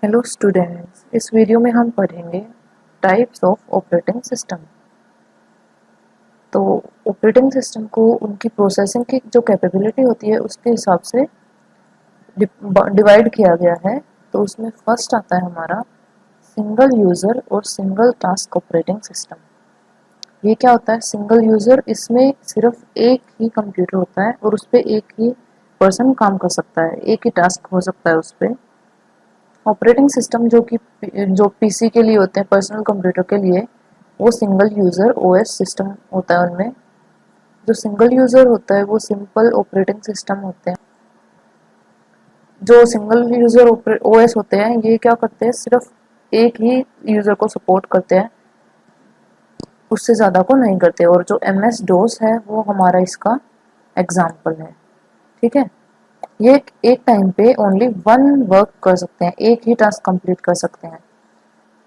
Hello students, इस video में हम पढ़ेंगे टाइप्स ऑफ ऑपरेटिंग सिस्टम। तो ऑपरेटिंग सिस्टम को उनकी प्रोसेसिंग की जो कैपेबिलिटी होती है उसके हिसाब से डिवाइड किया गया है। तो उसमें फर्स्ट आता है हमारा सिंगल यूज़र और सिंगल टास्क ऑपरेटिंग सिस्टम। ये क्या होता है? सिंगल यूज़र, इसमें सिर्फ एक ही कंप्यूटर होता है और उस पर एक ही पर्सन काम कर सकता है, एक ही टास्क हो सकता है उस पर। ऑपरेटिंग सिस्टम जो पीसी के लिए होते हैं, पर्सनल कंप्यूटर के लिए, वो सिंगल यूज़र ओएस सिस्टम होता है उनमें। जो सिंगल यूज़र होता है वो सिंपल ऑपरेटिंग सिस्टम होते हैं। जो सिंगल यूज़र ओएस होते हैं ये क्या करते हैं, सिर्फ एक ही यूज़र को सपोर्ट करते हैं, उससे ज़्यादा को नहीं करते। और जो एमएस डोस है वो हमारा इसका एग्जाम्पल है। ठीक है, ये एक टाइम पे ओनली वन वर्क कर सकते हैं, एक ही टास्क कंप्लीट कर सकते हैं।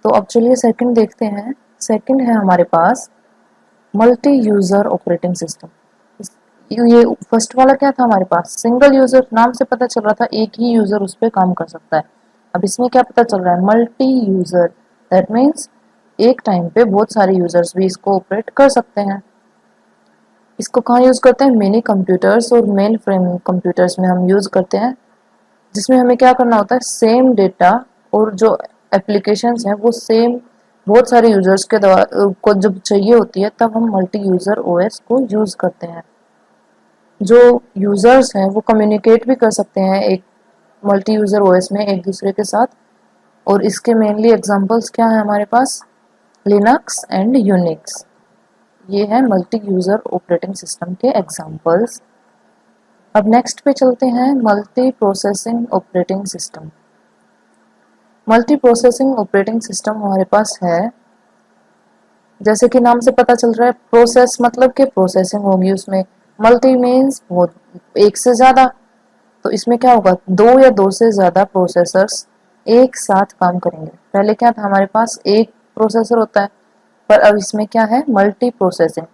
तो अब चलिए सेकंड देखते हैं। सेकंड है हमारे पास मल्टी यूज़र ऑपरेटिंग सिस्टम। ये फर्स्ट वाला क्या था हमारे पास? सिंगल यूज़र, नाम से पता चल रहा था एक ही यूज़र उस पर काम कर सकता है। अब इसमें क्या पता चल रहा है? मल्टी यूज़र, दैट मीन्स एक टाइम पे बहुत सारे यूज़र्स भी इसको ऑपरेट कर सकते हैं। इसको कहाँ यूज़ करते हैं? मिनी कंप्यूटर्स और मेन फ्रेम कंप्यूटर्स में हम यूज़ करते हैं, जिसमें हमें क्या करना होता है, सेम डेटा और जो एप्लीकेशंस हैं वो सेम बहुत सारे यूजर्स के को जब चाहिए होती है तब हम मल्टी यूज़र ओएस को यूज़ करते हैं। जो यूज़र्स हैं वो कम्युनिकेट भी कर सकते हैं एक मल्टी यूज़र ओएस में एक दूसरे के साथ। और इसके मेनली एग्जांपल्स क्या है हमारे पास? लिनक्स एंड यूनिक्स, ये है मल्टी यूज़र ऑपरेटिंग सिस्टम के एग्जांपल्स। अब नेक्स्ट पे चलते हैं, multi processing operating system. Multi processing operating system हमारे पास है, जैसे कि नाम से पता चल रहा है, प्रोसेस मतलब कि प्रोसेसिंग होगी उसमें। मल्टी मीन्स बहुत, एक से ज़्यादा। तो इसमें क्या होगा, दो या दो से ज़्यादा प्रोसेसर्स एक साथ काम करेंगे। पहले क्या था हमारे पास, एक प्रोसेसर होता है, पर अब इसमें क्या है, मल्टी प्रोसेसिंग।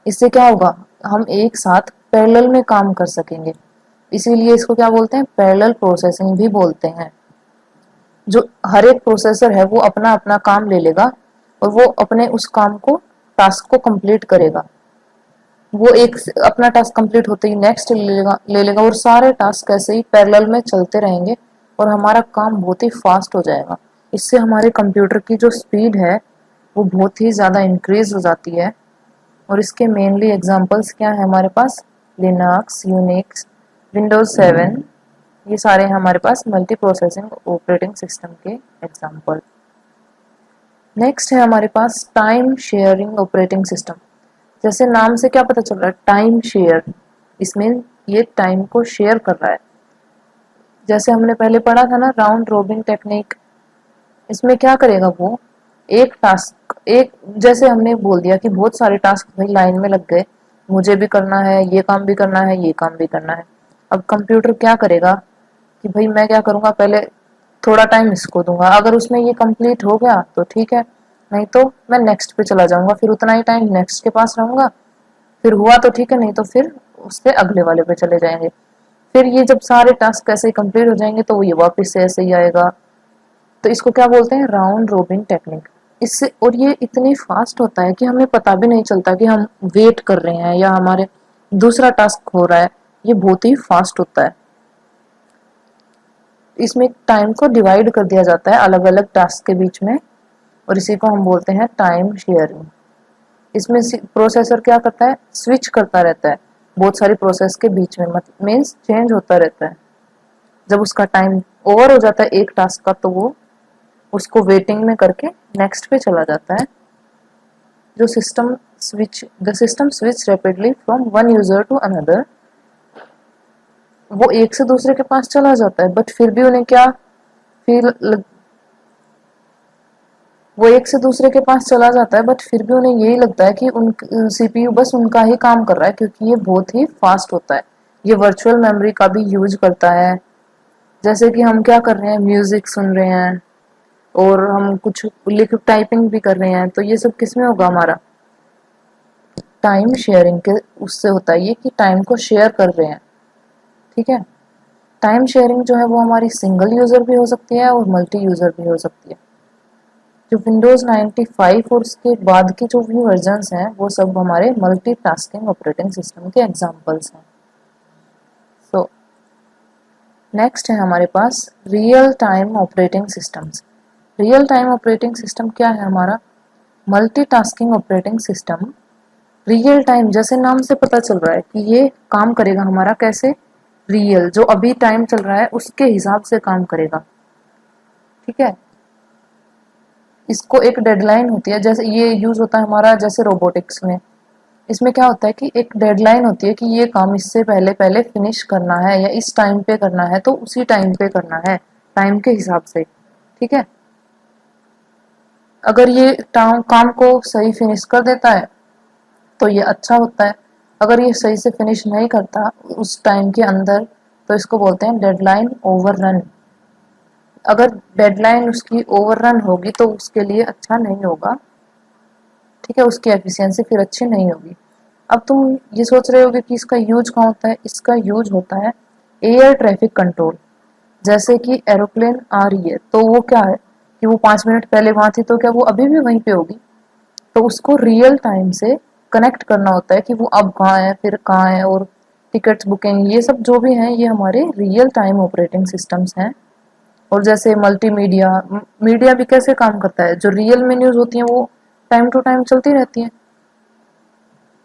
इससे क्या होगा, हम एक साथ पैरेलल में काम कर सकेंगे, इसीलिए इसको क्या बोलते हैं, पैरेलल प्रोसेसिंग भी बोलते हैं। जो हर एक प्रोसेसर है वो अपना अपना काम ले लेगा और वो अपने उस काम को, टास्क को कंप्लीट करेगा। वो एक अपना टास्क कंप्लीट होते ही नेक्स्ट ले लेगा और सारे टास्क ऐसे ही पैरेलल में चलते रहेंगे और हमारा काम बहुत ही फास्ट हो जाएगा। इससे हमारे कंप्यूटर की जो स्पीड है वो बहुत ही ज़्यादा इंक्रीज हो जाती है। और इसके मेनली एग्जांपल्स क्या है हमारे पास? लिनक्स, यूनिक्स, विंडोज 7, ये सारे हैं हमारे पास मल्टी प्रोसेसिंग ऑपरेटिंग सिस्टम के एग्जांपल। नेक्स्ट है हमारे पास टाइम शेयरिंग ऑपरेटिंग सिस्टम। जैसे नाम से क्या पता चल रहा है, टाइम शेयर, इसमें ये टाइम को शेयर कर रहा है। जैसे हमने पहले पढ़ा था ना, राउंड रोबिन टेक्निक, इसमें क्या करेगा वो, एक टास्क, एक, जैसे हमने बोल दिया कि बहुत सारे टास्क भाई लाइन में लग गए, मुझे भी करना है, ये काम भी करना है, ये काम भी करना है। अब कंप्यूटर क्या करेगा कि भाई मैं क्या करूँगा, पहले थोड़ा टाइम इसको दूंगा, अगर उसमें ये कंप्लीट हो गया तो ठीक है, नहीं तो मैं नेक्स्ट पे चला जाऊंगा, फिर उतना ही टाइम नेक्स्ट के पास रहूंगा, फिर हुआ तो ठीक है, नहीं तो फिर उससे अगले वाले पे चले जाएंगे। फिर ये जब सारे टास्क ऐसे ही कंप्लीट हो जाएंगे तो ये वापस से ऐसे ही आएगा। तो इसको क्या बोलते हैं, राउंड रोबिन टेक्निक। इससे, और ये इतनी फास्ट होता है कि हमें पता भी नहीं चलता कि हम वेट कर रहे हैं या हमारे दूसरा टास्क हो रहा है, ये बहुत ही फास्ट होता है। इसमें टाइम को डिवाइड कर दिया जाता है अलग अलग टास्क के बीच में, और इसी को हम बोलते हैं टाइम शेयरिंग। इसमें प्रोसेसर क्या करता है, स्विच करता रहता है बहुत सारी प्रोसेस के बीच में, मीन्स चेंज होता रहता है। जब उसका टाइम ओवर हो जाता है एक टास्क का तो वो उसको वेटिंग में करके नेक्स्ट पे चला जाता है। जो the system switch rapidly from one user to another, वो एक से दूसरे के पास चला जाता है, बट फिर भी उन्हें क्या फील, वो एक से दूसरे के पास चला जाता है बट फिर भी उन्हें यही लगता है कि उन सीपीयू बस उनका ही काम कर रहा है, क्योंकि ये बहुत ही फास्ट होता है। ये वर्चुअल मेमोरी का भी यूज करता है। जैसे कि हम क्या कर रहे हैं, म्यूजिक सुन रहे हैं और हम कुछ लिख टाइपिंग भी कर रहे हैं, तो ये सब किसमें होगा, हमारा टाइम शेयरिंग के उससे होता है ये, कि टाइम को शेयर कर रहे हैं। ठीक है, टाइम शेयरिंग जो है वो हमारी सिंगल यूज़र भी हो सकती है और मल्टी यूज़र भी हो सकती है। जो विंडोज़ 95 और उसके बाद के जो भी वर्जन्स हैं वो सब हमारे मल्टीटास्किंग ऑपरेटिंग सिस्टम के एग्जांपल्स हैं। सो नेक्स्ट है हमारे पास real time operating systems. Real time operating system क्या है हमारा? Multitasking operating system real time, जैसे नाम से पता चल रहा है कि ये काम करेगा हमारा कैसे, रियल जो अभी टाइम चल रहा है उसके हिसाब से काम करेगा। ठीक है, इसको एक डेडलाइन होती है, जैसे ये यूज होता है हमारा जैसे रोबोटिक्स में। इसमें क्या होता है कि एक डेडलाइन होती है कि ये काम इससे पहले पहले फिनिश करना है या इस टाइम पे करना है, तो उसी टाइम पे करना है, टाइम के हिसाब से। ठीक है, अगर ये काम को सही फिनिश कर देता है तो ये अच्छा होता है। अगर ये सही से फिनिश नहीं करता उस टाइम के अंदर तो इसको बोलते हैं डेडलाइन ओवररन। अगर डेडलाइन उसकी ओवररन होगी तो उसके लिए अच्छा नहीं होगा। ठीक है, उसकी एफिशिएंसी फिर अच्छी नहीं होगी। अब तुम ये सोच रहे होगे कि इसका यूज कहाँ होता है? इसका यूज होता है एयर ट्रैफिक कंट्रोल। जैसे कि एरोप्लेन आ रही है तो वो क्या है कि वो 5 मिनट पहले वहां थी, तो क्या वो अभी भी वहीं पे होगी? तो उसको रियल टाइम से कनेक्ट करना होता है कि वो अब कहाँ है, फिर कहाँ है, और टिकट्स बुकिंग ये सब जो भी हैं ये हमारे रियल टाइम ऑपरेटिंग सिस्टम्स हैं। और जैसे मल्टीमीडिया, मीडिया भी कैसे काम करता है? जो रियल में न्यूज़ होती हैं वो टाइम टू टाइम चलती रहती हैं।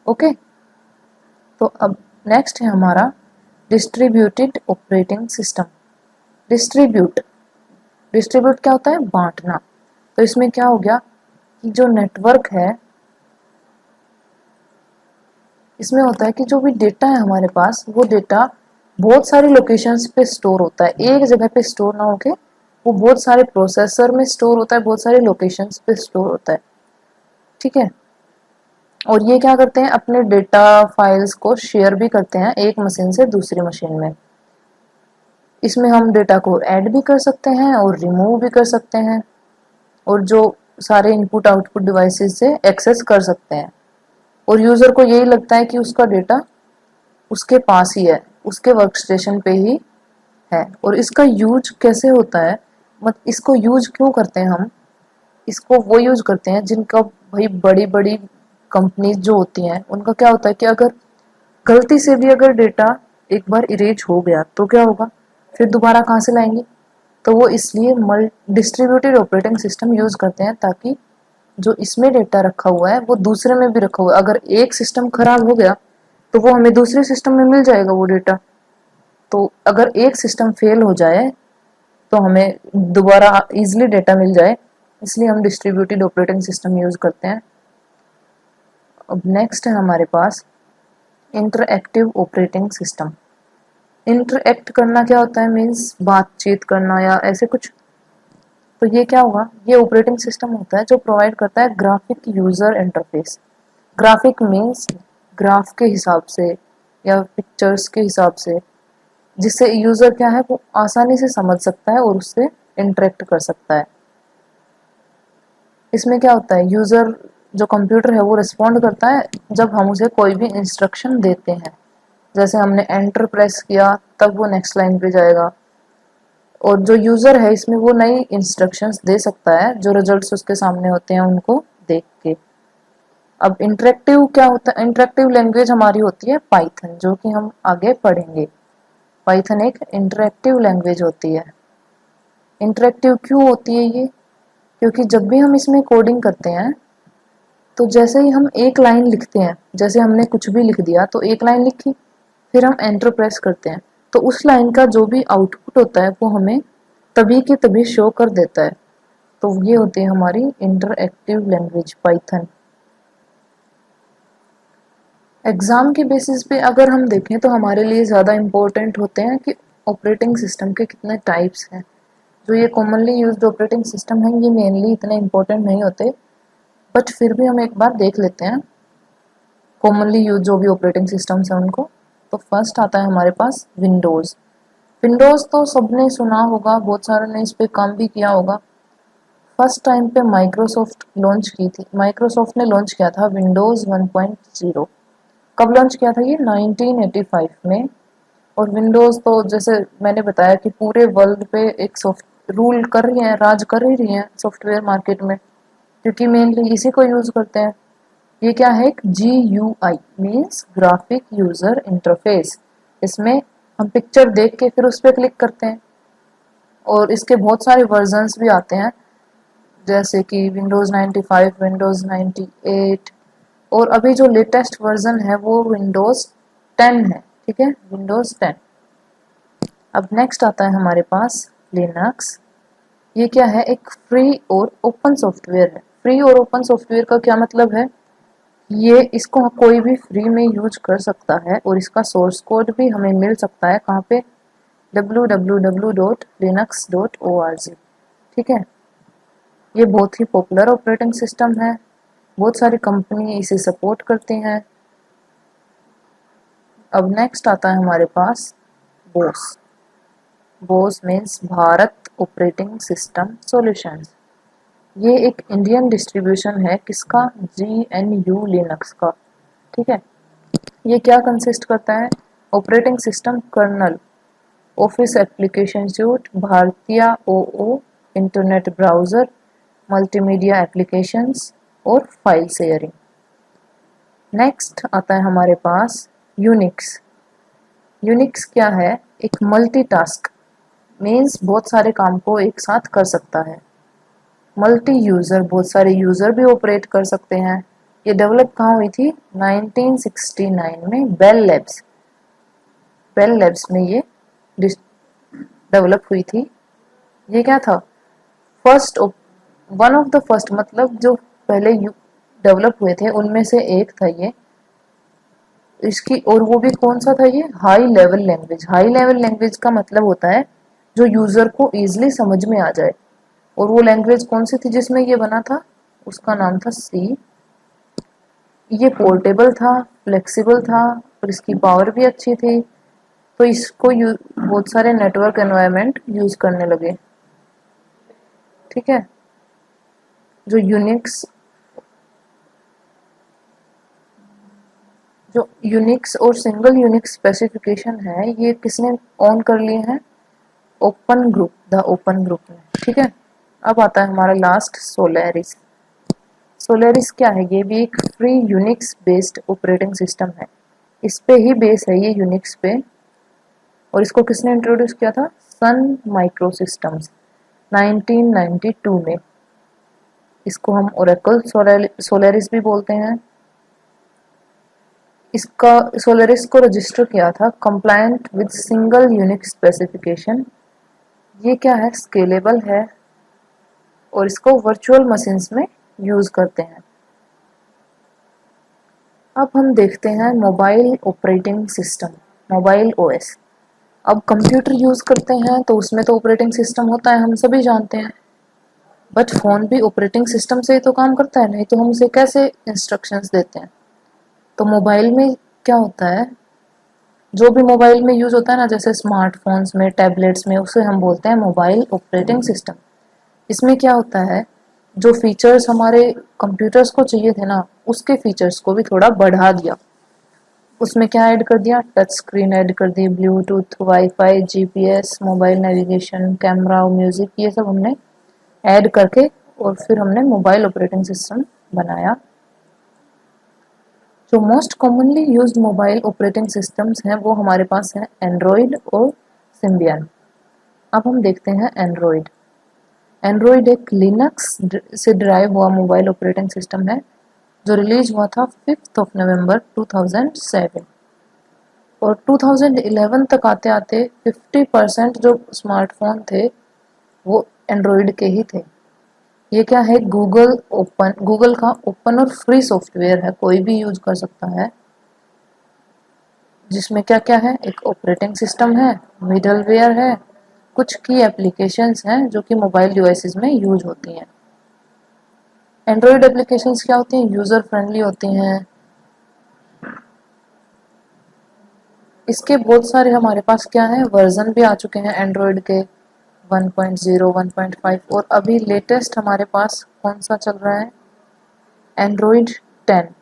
ओके, तो अब नेक्स्ट है हमारा distributed operating system. Distribute distribute क्या होता है? बांटना। तो इसमें क्या हो गया कि जो नेटवर्क है इसमें होता है कि जो भी डेटा है हमारे पास वो डेटा बहुत सारी लोकेशंस पे स्टोर होता है, एक जगह पे स्टोर ना होके वो बहुत सारे प्रोसेसर में स्टोर होता है, बहुत सारे लोकेशंस पे स्टोर होता है। ठीक है, और ये क्या करते हैं अपने डेटा फाइल्स को शेयर भी करते हैं एक मशीन से दूसरी मशीन में। इसमें हम डेटा को ऐड भी कर सकते हैं और रिमूव भी कर सकते हैं, और जो सारे इनपुट आउटपुट डिवाइसेस से एक्सेस कर सकते हैं। और यूजर को यही लगता है कि उसका डेटा उसके पास ही है, उसके वर्क स्टेशन पे ही है। और इसका यूज कैसे होता है, मत इसको यूज क्यों करते हैं हम? इसको वो यूज करते हैं जिनका भाई बड़ी बड़ी कंपनीज जो होती हैं उनका क्या होता है कि अगर गलती से भी अगर डेटा एक बार इरेज हो गया तो क्या होगा, फिर दोबारा कहाँ से लाएंगे? तो वो इसलिए डिस्ट्रीब्यूटेड ऑपरेटिंग सिस्टम यूज करते हैं ताकि जो इसमें डेटा रखा हुआ है वो दूसरे में भी रखा हुआ है। अगर एक सिस्टम खराब हो गया तो वो हमें दूसरे सिस्टम में मिल जाएगा वो डेटा। तो अगर एक सिस्टम फेल हो जाए तो हमें दोबारा इजीली डेटा मिल जाए, इसलिए हम डिस्ट्रीब्यूटेड ऑपरेटिंग सिस्टम यूज करते हैं। अब नेक्स्ट है हमारे पास इंटरएक्टिव ऑपरेटिंग सिस्टम। इंटरएक्ट करना क्या होता है? मीन्स बातचीत करना या ऐसे कुछ। तो ये क्या होगा? ये ऑपरेटिंग सिस्टम होता है जो प्रोवाइड करता है graphic user interface. Graphic means graph के हिसाब से या पिक्चर्स के हिसाब से, जिससे यूजर क्या है वो आसानी से समझ सकता है और उससे इंटरेक्ट कर सकता है। इसमें क्या होता है, यूजर जो कंप्यूटर है वो रिस्पॉन्ड करता है जब हम उसे कोई भी इंस्ट्रक्शन देते हैं। जैसे हमने एंटर प्रेस किया तब वो नेक्स्ट लाइन पे जाएगा, और जो यूजर है इसमें वो नई इंस्ट्रक्शंस दे सकता है जो रिजल्ट्स उसके सामने होते हैं उनको देख के। अब इंटरेक्टिव क्या होता है? इंटरेक्टिव लैंग्वेज हमारी होती है पाइथन, जो कि हम आगे पढ़ेंगे। पाइथन एक इंटरेक्टिव लैंग्वेज होती है। इंटरेक्टिव क्यों होती है ये? क्योंकि जब भी हम इसमें कोडिंग करते हैं तो जैसे ही हम एक लाइन लिखते हैं, जैसे हमने कुछ भी लिख दिया तो एक लाइन लिखी, फिर हम एंटर प्रेस करते हैं तो उस लाइन का जो भी आउटपुट होता है वो हमें तभी के तभी शो कर देता है। तो ये होती है हमारी इंटरएक्टिव लैंग्वेज पाइथन। एग्जाम के बेसिस पे अगर हम देखें तो हमारे लिए ज़्यादा इम्पोर्टेंट होते हैं कि ऑपरेटिंग सिस्टम के कितने टाइप्स हैं। जो ये कॉमनली यूज्ड ऑपरेटिंग सिस्टम हैं ये मेनली इतने इम्पोर्टेंट नहीं होते, बट फिर भी हम एक बार देख लेते हैं कॉमनली यूज जो भी ऑपरेटिंग सिस्टम्स हैं उनको। तो फर्स्ट आता है हमारे पास विंडोज़। विंडोज़ तो सबने सुना होगा, बहुत सारे ने इस पे काम भी किया होगा। फर्स्ट टाइम पे माइक्रोसॉफ्ट लॉन्च की थी, माइक्रोसॉफ्ट ने लॉन्च किया था विंडोज़ 1.0। कब लॉन्च किया था ये? 1985 में और विंडोज़ तो जैसे मैंने बताया कि पूरे वर्ल्ड पे एक सॉफ्ट रूल कर रही हैं, राज कर ही रही हैं सॉफ्टवेयर मार्केट में, क्योंकि मेनली इसी को यूज़ करते हैं। ये क्या है, एक GUI means graphic user interface. इसमें हम पिक्चर देख के फिर उस पर क्लिक करते हैं, और इसके बहुत सारे वर्जन्स भी आते हैं, जैसे कि विंडोज़ 95, विंडोज़ 98, और अभी जो लेटेस्ट वर्जन है वो विंडोज़ 10 है। ठीक है, विंडोज़ 10। अब नेक्स्ट आता है हमारे पास लिनक्स। ये क्या है, एक फ्री और ओपन सॉफ्टवेयर है। फ्री और ओपन सॉफ्टवेयर का क्या मतलब है, ये इसको कोई भी फ्री में यूज कर सकता है, और इसका सोर्स कोड भी हमें मिल सकता है कहाँ पे, www.linux.org। ठीक है, ये बहुत ही पॉपुलर ऑपरेटिंग सिस्टम है, बहुत सारी कंपनी इसे सपोर्ट करती हैं। अब नेक्स्ट आता है हमारे पास BOSS. BOSS means Bharat operating system solutions. ये एक इंडियन डिस्ट्रीब्यूशन है, किसका, GNU लिनक्स का। ठीक है, ये क्या कंसिस्ट करता है, operating system kernel, office application suit, भारतीय OO, internet browser, multimedia applications और फाइल शेयरिंग। नेक्स्ट आता है हमारे पास यूनिक्स। यूनिक्स क्या है, एक मल्टीटास्क मीन्स बहुत सारे काम को एक साथ कर सकता है। मल्टी यूज़र, बहुत सारे यूज़र भी ऑपरेट कर सकते हैं। ये डेवलप कहाँ हुई थी, 1969 में बेल लैब्स में ये डेवलप हुई थी। ये क्या था, first one of the first, मतलब जो पहले डेवलप हुए थे उनमें से एक था ये। इसकी, और वो भी कौन सा था, ये high level language. High level language का मतलब होता है जो यूजर को इजीली समझ में आ जाए। और वो लैंग्वेज कौन सी थी जिसमें ये बना था, उसका नाम था सी। ये पोर्टेबल था, फ्लेक्सिबल था, और इसकी पावर भी अच्छी थी। तो इसको बहुत सारे नेटवर्क एनवायरनमेंट यूज करने लगे। ठीक है, जो यूनिक्स जो यूनिक्स और सिंगल यूनिक्स स्पेसिफिकेशन है, ये किसने ऑन कर लिए हैं, open group, the open group में। ठीक है, अब आता है हमारा लास्ट सोलेरिस। सोलेरिस क्या है, ये भी एक free Unix based operating system है। इस पे ही बेस है ये यूनिक्स पे, और इसको किसने इंट्रोड्यूस किया था, सन माइक्रो सिस्टम्स 1992 में। इसको हम ओरेकल सोलेरिस भी बोलते हैं। इसका सोलेरिस को रजिस्टर किया था compliant with single unique specification. ये क्या है, स्केलेबल है, और इसको वर्चुअल मशीन्स में यूज करते हैं। अब हम देखते हैं mobile operating system, mobile OS। अब कंप्यूटर यूज करते हैं तो उसमें तो ऑपरेटिंग सिस्टम होता है, हम सभी जानते हैं। बट फोन भी ऑपरेटिंग सिस्टम से ही तो काम करता है, नहीं तो हम उसे कैसे इंस्ट्रक्शंस देते हैं। तो मोबाइल में क्या होता है, जो भी मोबाइल में यूज होता है ना, जैसे स्मार्टफोन्स में, टैबलेट्स में, उसे हम बोलते हैं मोबाइल ऑपरेटिंग सिस्टम। इसमें क्या होता है, जो फीचर्स हमारे कंप्यूटर्स को चाहिए थे ना, उसके फीचर्स को भी थोड़ा बढ़ा दिया। उसमें क्या ऐड कर दिया, टच स्क्रीन ऐड कर दी, bluetooth, wifi, GPS, mobile navigation, camera, music, ये सब हमने ऐड करके और फिर हमने मोबाइल ऑपरेटिंग सिस्टम बनाया। जो most commonly used mobile operating systems हैं वो हमारे पास हैं एंड्रॉयड और सिम्बियन। अब हम देखते हैं एंड्रॉयड। एंड्रॉयड एक लिनक्स से डिराइव हुआ मोबाइल ऑपरेटिंग सिस्टम है, जो रिलीज हुआ था 5 नवंबर 2007। और 2011 तक आते आते 50% जो स्मार्टफोन थे वो एंड्रॉयड के ही थे। ये क्या है, गूगल का ओपन और फ्री सॉफ्टवेयर है, कोई भी यूज कर सकता है। जिसमें क्या क्या है, एक ऑपरेटिंग सिस्टम है, मिडलवेयर है, कुछ की एप्लीकेशंस हैं जो कि मोबाइल डिवाइसेस में यूज होती हैं। एंड्रॉयड एप्लीकेशंस क्या होती हैं, यूजर फ्रेंडली होती हैं। इसके बहुत सारे हमारे पास क्या है, वर्जन भी आ चुके हैं एंड्रॉयड के, 1.0, 1.5, और अभी लेटेस्ट हमारे पास कौन सा चल रहा है, एंड्रॉयड 10।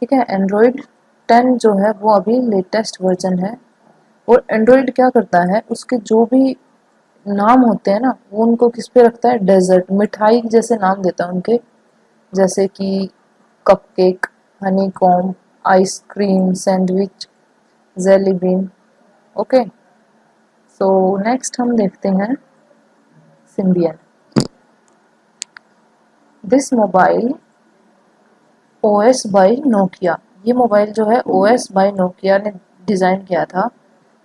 ठीक है, एंड्रॉयड 10 जो है वो अभी लेटेस्ट वर्जन है, और एंड्रॉयड क्या करता है, उसके जो भी नाम होते हैं ना वो उनको किस पे रखता है, डेजर्ट, मिठाई जैसे नाम देता है उनके, जैसे कि cupcake, honeycomb, ice cream, sandwich, jelly bean. Okay, so next हम देखते हैं Symbian. This mobile OS by Nokia, ये मोबाइल जो है ओएस बाय नोकिया ने डिज़ाइन किया था,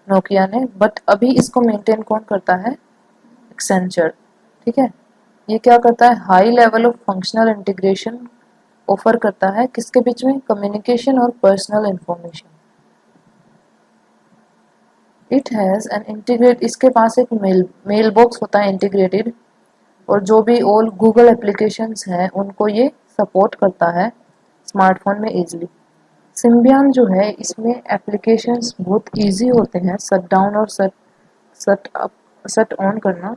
नोकिया ने, बट अभी इसको मेंटेन कौन करता है, एक्सेंचर। ठीक है, ये क्या करता है, high level of functional integration offer करता है किसके बीच में, कम्युनिकेशन और personal information. It has an integrate, इसके पास एक मेल बॉक्स होता है इंटीग्रेटेड, और जो भी ऑल गूगल एप्लीकेशंस हैं उनको ये सपोर्ट करता है स्मार्टफोन में इजीली। सिम्बियन जो है इसमें एप्लीकेशंस बहुत इजी होते हैं शट डाउन और शट अप शट ऑन करना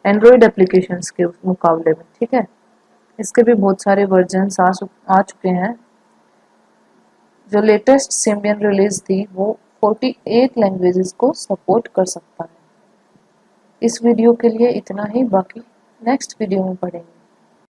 एंड्रॉयड एप्लीकेशंस के मुकाबले में। ठीक है, इसके भी बहुत सारे वर्जन्स आ चुके हैं। जो लेटेस्ट सिम्बियन रिलीज थी वो 48 लैंग्वेजेस को सपोर्ट कर सकता है। इस वीडियो के लिए इतना ही, बाकी नेक्स्ट वीडियो में पढ़ेंगे।